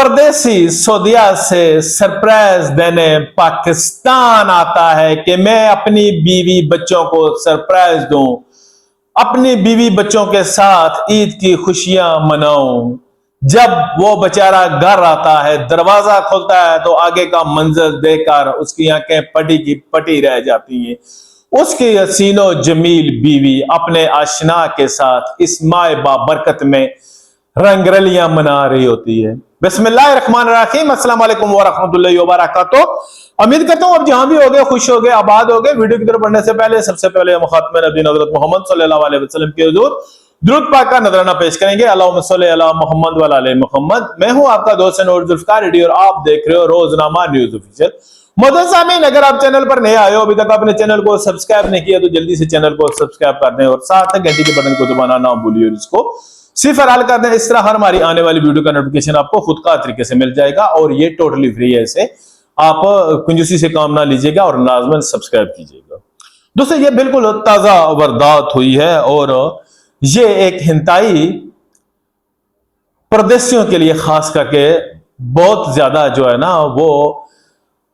परदेसी सऊदीया से सरप्राइज देने पाकिस्तान आता है कि मैं अपनी बीवी बच्चों को सरप्राइज दूं, अपनी बीवी बच्चों के साथ ईद की खुशियां मनाऊं। जब वो बेचारा घर आता है, दरवाजा खोलता है तो आगे का मंजर देखकर उसकी आंखें पटी की पटी रह जाती हैं। उसकी हसीनो जमील बीवी अपने आशना के साथ इस माए बाबरकत में रंगरलियां मना रही होती है। बिस्मिल्लाहिर्रहमानिर्रहीम, अस्सलाम वालेकुम वरहमतुल्लाहि वबरकातुहू। उम्मीद करता हूं आप जहां भी हो गए खुश हो गए, आबाद हो गए। वीडियो की तरफ बढ़ने से पहले सबसे पहले हम खातमे नबी हज़रत मोहम्मद सल्लल्लाहु अलैहि वसल्लम के हुजूर दुरूद पाक का नजराना पेश करेंगे। अल्लाहुम्मा सल्ली अला मोहम्मद व अला आले मोहम्मद। मैं हूं आपका दोस्त नूर जुल्फकार रेडी और आप देख रहे हो रोजनामा न्यूज ऑफिशियल। मोहतरम सामीन, अगर आप चैनल पर नए आए हो, अभी तक आपने चैनल को सब्सक्राइब नहीं किया तो जल्दी से चैनल को सब्सक्राइब कर दें और साथ में घंटी के बटन को दबाना ना भूलिए और इसको सिफर हाल कर दें। इस तरह हर हमारी आने वाली वीडियो का नोटिफिकेशन आपको खुद का तरीके से मिल जाएगा और ये टोटली फ्री है। इसे आप कंजूसी से काम ना लीजिएगा और लाजमन सब्सक्राइब कीजिएगा। दोस्तों, ये बिल्कुल ताजा वारदात हुई है और ये एक हिंताई परदेशियों के लिए खास करके बहुत ज्यादा जो है ना वो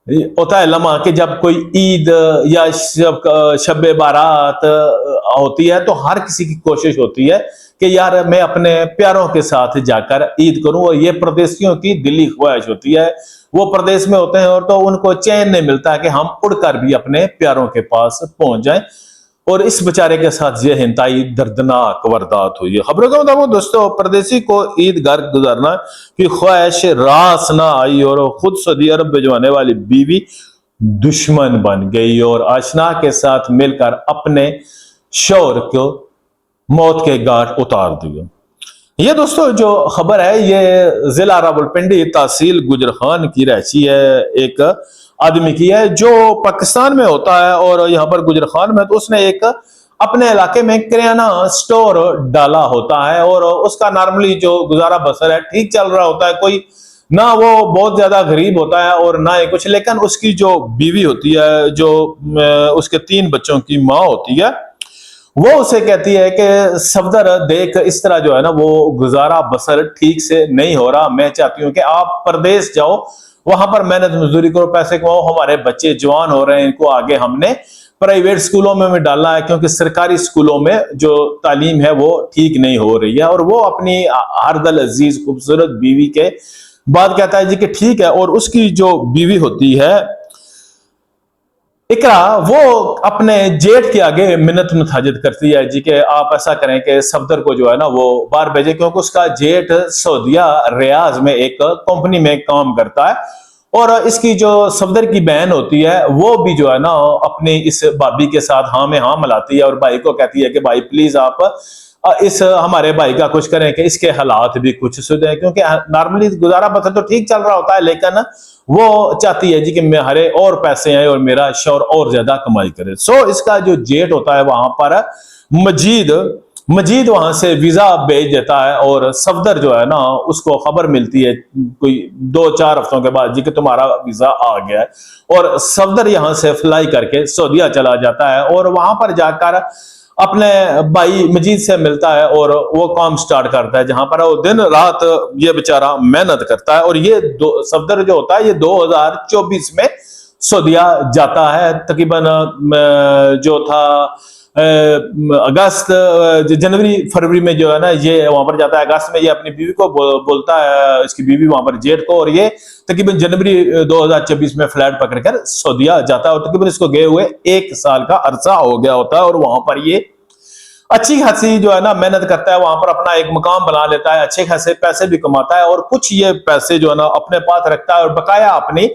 होता है लम्हा कि जब कोई ईद या शब बारात होती है तो हर किसी की कोशिश होती है कि यार मैं अपने प्यारों के साथ जाकर ईद करूं। और ये परदेशियों की दिली ख्वाहिश होती है। वो प्रदेश में होते हैं और तो उनको चैन नहीं मिलता कि हम उड़कर भी अपने प्यारों के पास पहुंच जाएं। और इस बेचारे के साथ ये हिंताई दर्दनाक वारदात हुई है। खबरों का मुताबिक दोस्तों, परदेसी को ईद घर गुजारना की ख्वाहिश रास ना आई और खुद सऊदी अरब भिजवाने वाली बीवी दुश्मन बन गई और आशना के साथ मिलकर अपने शौहर को मौत के घाट उतार दिया। ये दोस्तों जो खबर है ये जिला रावलपिंडी तहसील गुजरखान की रहची है, एक आदमी की है जो पाकिस्तान में होता है और यहाँ पर गुजरखान में तो उसने एक अपने इलाके में किराना स्टोर डाला होता है और उसका नॉर्मली जो गुजारा बसर है ठीक चल रहा होता है। कोई ना वो बहुत ज्यादा गरीब होता है और ना ही कुछ, लेकिन उसकी जो बीवी होती है, जो उसके 3 बच्चों की माँ होती है, वो उसे कहती है कि सफदर देख, इस तरह जो है ना वो गुजारा बसर ठीक से नहीं हो रहा। मैं चाहती हूँ कि आप परदेश जाओ, वहां पर मेहनत मजदूरी करो, पैसे कमाओ। हमारे बच्चे जवान हो रहे हैं, इनको आगे हमने प्राइवेट स्कूलों में भी डालना है क्योंकि सरकारी स्कूलों में जो तालीम है वो ठीक नहीं हो रही है। और वो अपनी हरदल अजीज खूबसूरत बीवी के बाद कहता है जी कि ठीक है। और उसकी जो बीवी होती है इकरा, वो अपने जेठ के आगे मिन्नत मुताजिद करती है जी कि आप ऐसा करें कि सफदर को जो है ना वो बाहर भेजे, क्योंकि उसका जेठ सऊदीया रियाज में एक कंपनी में काम करता है। और इसकी जो सफदर की बहन होती है वो भी जो है ना अपनी इस भाभी के साथ हाँ में हाँ मिलाती है और भाई को कहती है कि भाई प्लीज आप इस हमारे भाई का कुछ करें कि इसके हालात भी कुछ सुधरे, क्योंकि नॉर्मली गुजारा बसर तो ठीक चल रहा होता है लेकिन वो चाहती है जी कि मेरे और पैसे आए और मेरा शौहर और ज्यादा कमाई करे। सो इसका जो जेठ होता है वहां पर मजीद वहां से वीजा भेज देता है और सफदर जो है ना उसको खबर मिलती है कोई 2-4 हफ्तों के बाद जी कि तुम्हारा वीजा आ गया है। और सफदर यहां से फ्लाई करके सऊदीया चला जाता है और वहां पर जाकर अपने भाई मजीद से मिलता है और वो काम स्टार्ट करता है, जहां पर वो दिन रात ये बेचारा मेहनत करता है। और ये सफदर जो होता है ये 2024 में सऊदीया जाता है। तकरीबन जो था अगस्त जनवरी फरवरी में जो है ना ये वहां पर जाता है। अगस्त में ये अपनी बीवी को बोलता है, इसकी बीवी वहां पर जेठ को, और ये तकरीबन जनवरी 2024 में फ्लाइट पकड़कर सऊदीया जाता है। और तकरीबन इसको गए हुए 1 साल का अरसा हो गया होता है और वहां पर ये अच्छी खासी जो है ना मेहनत करता है, वहां पर अपना एक मुकाम बना लेता है, अच्छे खासे पैसे भी कमाता है और कुछ ये पैसे जो है ना अपने पास रखता है और बकाया अपनी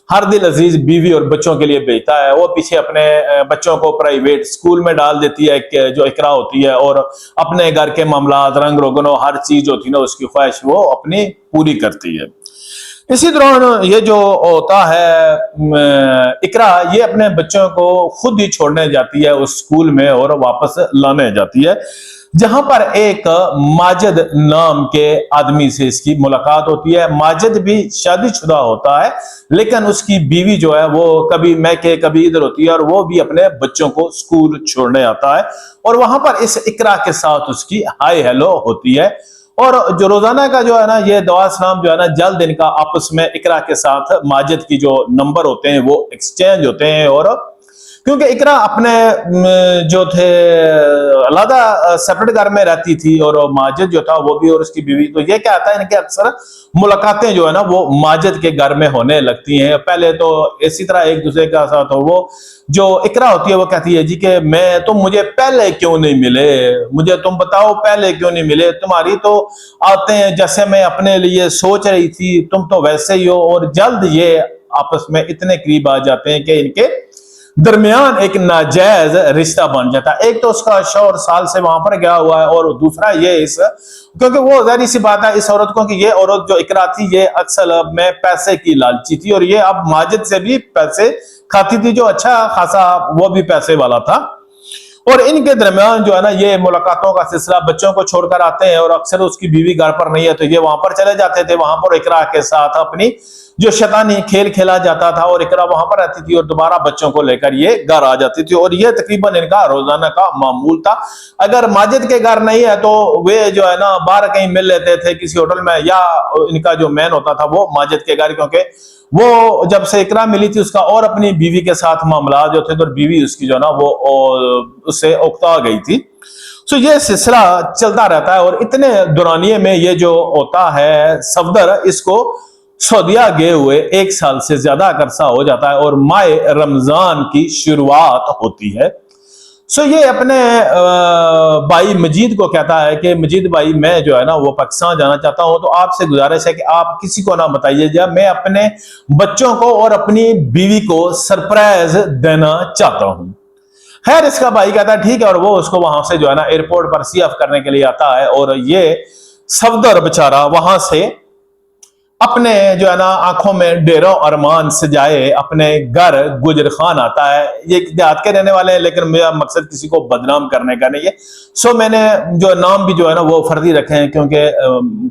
हर दिल अजीज बीवी और बच्चों के लिए भेजता है। वो पीछे अपने बच्चों को प्राइवेट स्कूल में डाल देती है जो इकरा होती है और अपने घर के मामला रंग रोगन हर चीज होती है ना उसकी ख्वाहिश वो अपनी पूरी करती है। इसी दौरान ये जो होता है इकरा ये अपने बच्चों को खुद ही छोड़ने जाती है उस स्कूल में और वापस लाने जाती है, जहां पर एक माजिद नाम के आदमी से इसकी मुलाकात होती है। माजिद भी शादीशुदा होता है लेकिन उसकी बीवी जो है वो कभी मैके कभी इधर होती है और वो भी अपने बच्चों को स्कूल छोड़ने आता है। और वहां पर इस इकरा के साथ उसकी हाय हेलो होती है और जो रोजाना का जो है ना ये दुआ सलाम जो है ना जल्द इनका आपस में इकरा के साथ माजिद की जो नंबर होते हैं वो एक्सचेंज होते हैं। और क्योंकि इकरा अपने जो थे अलग सेपरेट घर में रहती थी और माजिद जो था वो भी और उसकी बीवी, तो ये क्या आता है इनके अक्सर मुलाकातें जो है ना वो माजिद के घर में होने लगती हैं। पहले तो इसी तरह एक दूसरे के साथ हो, वो जो इकरा होती है वो कहती है जी कि मैं तुम मुझे पहले क्यों नहीं मिले, मुझे तुम बताओ पहले क्यों नहीं मिले, तुम्हारी तो आते हैं जैसे मैं अपने लिए सोच रही थी, तुम तो वैसे ही हो। और जल्द ये आपस में इतने करीब आ जाते हैं कि इनके दरमियान एक नाजायज रिश्ता बन जाता है। एक तो उसका शौहर साल से वहां पर गया हुआ है और दूसरा ये इस क्योंकि वो जाहिर सी बात है इस औरत को कि ये औरत जो इकरा थी ये अक्सर में पैसे की लालची थी और ये अब माजिद से भी पैसे खाती थी जो अच्छा खासा वो भी पैसे वाला था। और इनके दरमियान जो है ना ये मुलाकातों का सिलसिला, बच्चों को छोड़कर आते हैं और अक्सर उसकी बीवी घर पर नहीं है तो ये वहां पर चले जाते थे, वहां पर इकरा के साथ अपनी जो शैतानी खेल खेला जाता था और इकरा वहां पर रहती थी और दोबारा बच्चों को लेकर ये घर आ जाती थी। और ये तकरीबन इनका रोजाना का मामूल था। अगर माजिद के घर नहीं है तो वे जो है ना बाहर कहीं मिल लेते थे किसी होटल में, या इनका जो मैन होता था वो माजिद के घर, क्योंकि वो जब से इकरा मिली थी उसका और अपनी बीवी के साथ मामला जो थे तो बीवी उसकी जो है ना वो उससे उकता गई थी। सो ये सिलसिला चलता रहता है। और इतने दौरानिये में ये जो होता है सफदर, इसको सऊदीया गए हुए 1 साल से ज्यादा अरसा हो जाता है और माह रमजान की शुरुआत होती है। सो ये अपने भाई मजीद को कहता है कि मजीद भाई मैं जो है ना वो पाकिस्तान जाना चाहता हूं, तो आपसे गुजारिश है कि आप किसी को ना बताइएगा, मैं अपने बच्चों को और अपनी बीवी को सरप्राइज देना चाहता हूं। खैर इसका भाई कहता है ठीक है, और वो उसको वहां से जो है ना एयरपोर्ट पर सी ऑफ करने के लिए आता है। और ये सफदर बेचारा वहां से अपने जो है ना आंखों में डेरों अरमान सजाए अपने घर गुजर खान आता है। ये देहात के रहने वाले हैं लेकिन मेरा मकसद किसी को बदनाम करने का नहीं है। सो मैंने जो नाम भी जो है ना वो फर्जी रखे हैं क्योंकि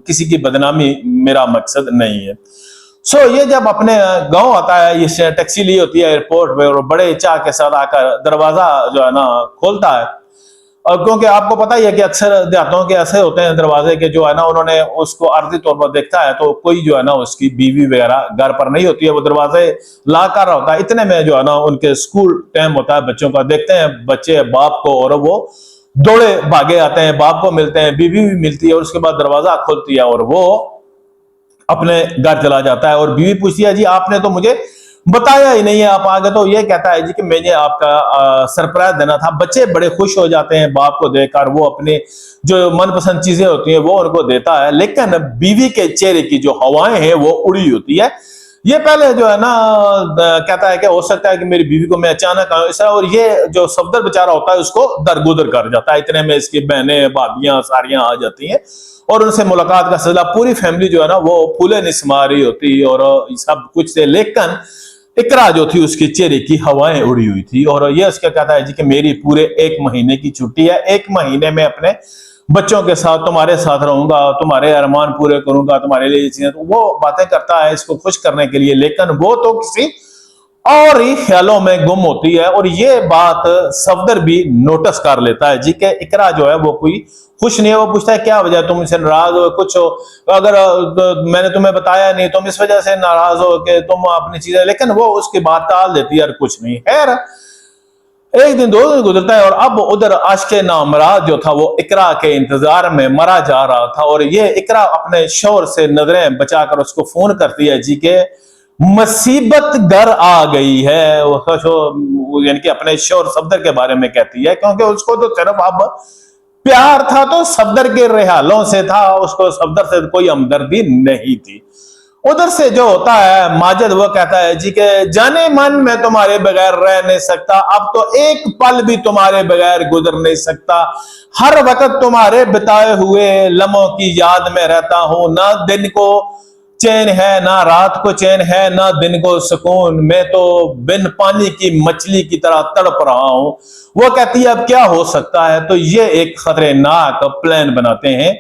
किसी की बदनामी मेरा मकसद नहीं है। सो ये जब अपने गांव आता है, ये टैक्सी ली होती है एयरपोर्ट पे और बड़े चाह के साथ आकर दरवाजा जो है ना खोलता है। और क्योंकि आपको पता ही है कि अक्सर देहातों के ऐसे होते हैं दरवाजे के जो है ना उन्होंने उसको आर्थिक तौर पर देखता है तो कोई जो है ना उसकी बीवी वगैरह घर पर नहीं होती है, वो दरवाजे ला कर रहा होता है। इतने में जो है ना उनके स्कूल टाइम होता है, बच्चों का देखते हैं बच्चे बाप को और वो दौड़े भागे आते हैं, बाप को मिलते हैं, बीवी भी मिलती है और उसके बाद दरवाजा खोलती है और वो अपने घर चला जाता है। और बीवी पूछती है जी आपने तो मुझे बताया ही नहीं है, आप आगे। तो ये कहता है जी कि मैंने आपका सरप्राइज देना था। बच्चे बड़े खुश हो जाते हैं बाप को देखकर, वो अपने जो मनपसंद चीजें होती हैं वो उनको देता है, लेकिन बीवी के चेहरे की जो हवाएं हैं वो उड़ी होती है। ये पहले जो है ना कहता है कि हो सकता है कि मेरी बीवी को मैं अचानक आऊं इस तरह, और ये जो सफदर बेचारा होता है उसको दरगुदर कर जाता है। इतने में इसकी बहनें भाभियां सारियां आ जाती हैं और उनसे मुलाकात का सिलसिला, पूरी फैमिली जो है ना वो फूले निस्मा रही होती और सब कुछ से, लेकिन इकरा जो थी उसके चेहरे की हवाएं उड़ी हुई थी। और ये उसका कहता है जी कि मेरी पूरे 1 महीने की छुट्टी है, 1 महीने में अपने बच्चों के साथ तुम्हारे साथ रहूंगा, तुम्हारे अरमान पूरे करूंगा, तुम्हारे लिए चीजें, तो वो बातें करता है इसको खुश करने के लिए, लेकिन वो तो किसी और ही ख्यालों में गुम होती है। और ये बात सफदर भी नोटिस कर लेता है जी कि इकरा जो है वो कोई खुश नहीं है। वो पूछता है क्या वजह, तुम इसे नाराज हो, कुछ हो, अगर तो मैंने तुम्हें बताया नहीं तुम इस वजह से नाराज हो कि तुम अपनी चीजें, लेकिन वो उसकी बात टाल देती है और कुछ नहीं। खैर 1 दिन 2 दिन गुजरता है और अब उधर आशिक़े नामराद जो था वो इकरा के इंतजार में मरा जा रहा था। और ये इकरा अपने शौहर से नजरें बचाकर उसको फोन करती है जी के मुसीबत घर आ गई है। यानी कि अपने शौहर सफदर के बारे में कहती है, क्योंकि उसको तो सिर्फ अब प्यार था तो सफदर के रिहालों से था, उसको सफदर से कोई हमदर्दी नहीं थी। उधर से जो होता है माजिद वो कहता है जी के जाने मन में तुम्हारे बगैर रह नहीं सकता, अब तो एक पल भी तुम्हारे बगैर गुजर नहीं सकता, हर वक्त तुम्हारे बिताए हुए लम्हों की याद में रहता हूं, ना दिन को चैन है ना रात को चैन है ना दिन को सुकून, मैं तो बिन पानी की मछली की तरह तड़प रहा हूं। वो कहती है अब क्या हो सकता है, तो ये एक खतरनाक प्लान बनाते हैं।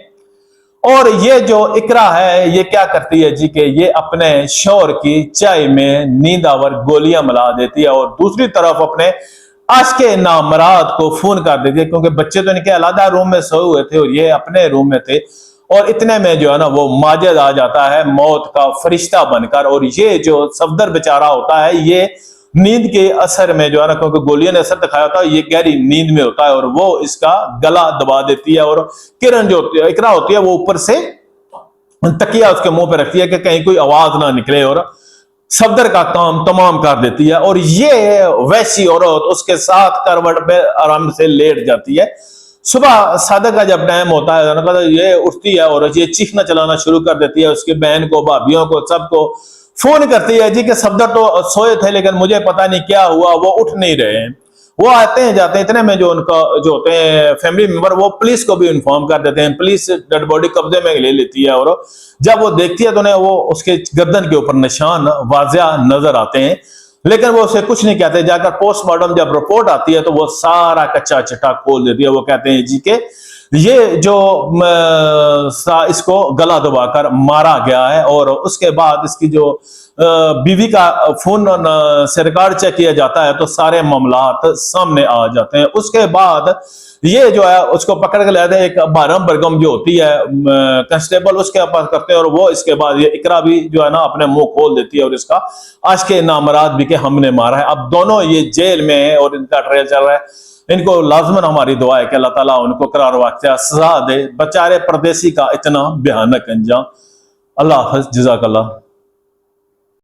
और ये जो इकरा है ये क्या करती है जी के ये अपने शौहर की चाय में नींदावर गोलियां मिला देती है और दूसरी तरफ अपने आशिक़े नामराद को फोन कर देती है, क्योंकि बच्चे तो इनके अलग रूम में सोए हुए थे और ये अपने रूम में थे। और इतने में जो है ना वो माजिद आ जाता है मौत का फरिश्ता बनकर, और ये जो सफदर बेचारा होता है ये नींद के असर में जो है ना, क्योंकि गोलियों ने असर दिखाया होता है, ये गहरी नींद में होता है और वो इसका गला दबा देती है, और किरण जो होती है, इकरा होती है, वो ऊपर से तकिया उसके मुंह पे रखती है कि कहीं कोई आवाज ना निकले, और सफदर का काम तमाम कर देती है। और ये वैसी औरत उसके साथ करवट पे आराम से लेट जाती है। सुबह सादक का जब टाइम होता है ना, ये उठती है और ये चीखना चलाना शुरू कर देती है, उसकी बहन को, भाभियों को, सबको फोन करती है जी कि सफदर तो सोए थे लेकिन मुझे पता नहीं क्या हुआ, वो उठ नहीं रहे हैं। वो आते हैं जाते हैं, इतने में जो उनका जो होते हैं फैमिली मेंबर, वो पुलिस को भी इन्फॉर्म कर देते हैं। पुलिस डेड बॉडी कब्जे में ले लेती है, और जब वो देखती है तो उन्हें वो उसके गर्दन के ऊपर निशान वाजिया नजर आते हैं, लेकिन वो उसे कुछ नहीं कहते। जाकर पोस्टमार्टम जब रिपोर्ट आती है तो वो सारा कच्चा चिट्ठा खोल देती है। वो कहते हैं जी के ये जो इसको गला दबाकर मारा गया है, और उसके बाद इसकी जो बीवी का फोन से रिकॉर्ड चेक किया जाता है तो सारे मामलात सामने आ जाते हैं। उसके बाद ये जो है उसको पकड़ के लाते हैं, एक बारम बरगम जो होती है कांस्टेबल, उसके पास करते हैं, और वो इसके बाद ये इकरा भी जो है ना अपने मुंह खोल देती है और इसका आशिक नामराद भी के हमने मारा है। अब दोनों ये जेल में है और इनका ट्रायल चल रहा है। इनको लाजमन हमारी दुआ है कि अल्लाह ताला उनको करार वाक़या सजा दे, बेचारे परदेसी का इतना भयानक अंजाम। अल्लाह हाफ़िज़, जज़ाकल्लाह।